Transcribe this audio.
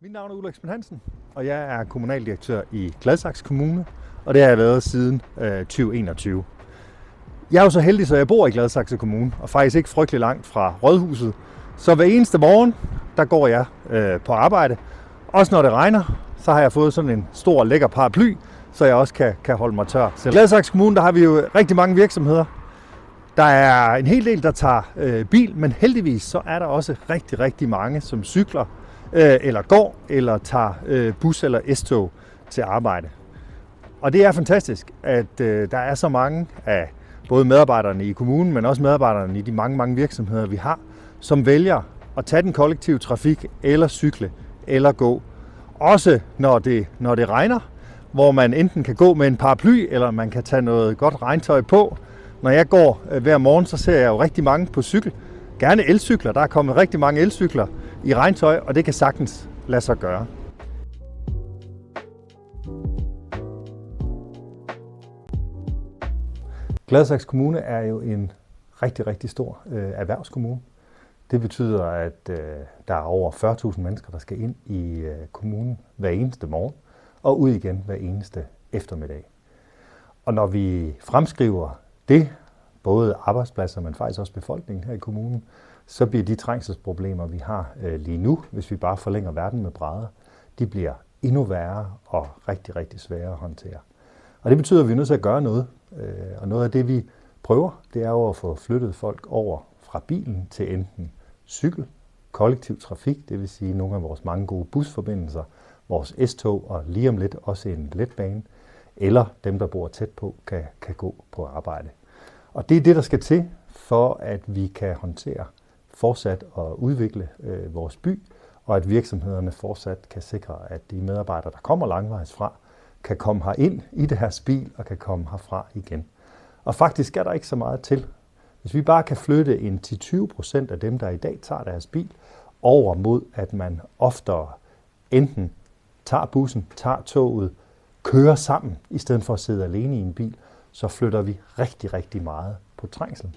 Mit navn er Ulrik Schmidt Hansen, og jeg er kommunaldirektør i Gladsaxe Kommune, og det har jeg været siden 2021. Jeg er jo så heldig, så jeg bor i Gladsaxe Kommune, og faktisk ikke frygtelig langt fra Rådhuset. Så hver eneste morgen, der går jeg på arbejde. Også når det regner, så har jeg fået sådan en stor lækker paraply, så jeg også kan holde mig tør selv. I Gladsaxe Kommune, der har vi jo rigtig mange virksomheder. Der er en hel del, der tager bil, men heldigvis så er der også rigtig mange, som cykler, eller går, eller tager bus eller S-tog til arbejde. Og det er fantastisk, at der er så mange af både medarbejderne i kommunen, men også medarbejderne i de mange virksomheder, vi har, som vælger at tage den kollektive trafik, eller cykle, eller gå. Også når det regner, hvor man enten kan gå med en paraply, eller man kan tage noget godt regntøj på. Når jeg går hver morgen, så ser jeg jo rigtig mange på cykel. Gerne elcykler. Der er kommet rigtig mange elcykler i regntøj, og det kan sagtens lade sig gøre. Gladsaxe Kommune er jo en rigtig stor erhvervskommune. Det betyder, at der er over 40.000 mennesker, der skal ind i kommunen hver eneste morgen og ud igen hver eneste eftermiddag. Og når vi fremskriver det, både arbejdspladser, men faktisk også befolkningen her i kommunen, så bliver de trængselsproblemer, vi har lige nu, hvis vi bare forlænger verden med brædder, de bliver endnu værre og rigtig svære at håndtere. Og det betyder, at vi er nødt til at gøre noget. Og noget af det, vi prøver, det er jo at få flyttet folk over fra bilen til enten cykel, kollektiv trafik, det vil sige nogle af vores mange gode busforbindelser, vores S-tog og lige om lidt også en letbane, eller dem, der bor tæt på, kan gå på arbejde. Og det er det, der skal til, for at vi kan håndtere fortsat og udvikle vores by, og at virksomhederne fortsat kan sikre, at de medarbejdere, der kommer langvejs fra, kan komme her ind i deres bil og kan komme herfra igen. Og faktisk er der ikke så meget til. Hvis vi bare kan flytte en 10-20% af dem, der i dag tager deres bil, over mod, at man oftere enten tager bussen, tager toget, kører sammen, i stedet for at sidde alene i en bil, så flytter vi rigtig meget på trængslen.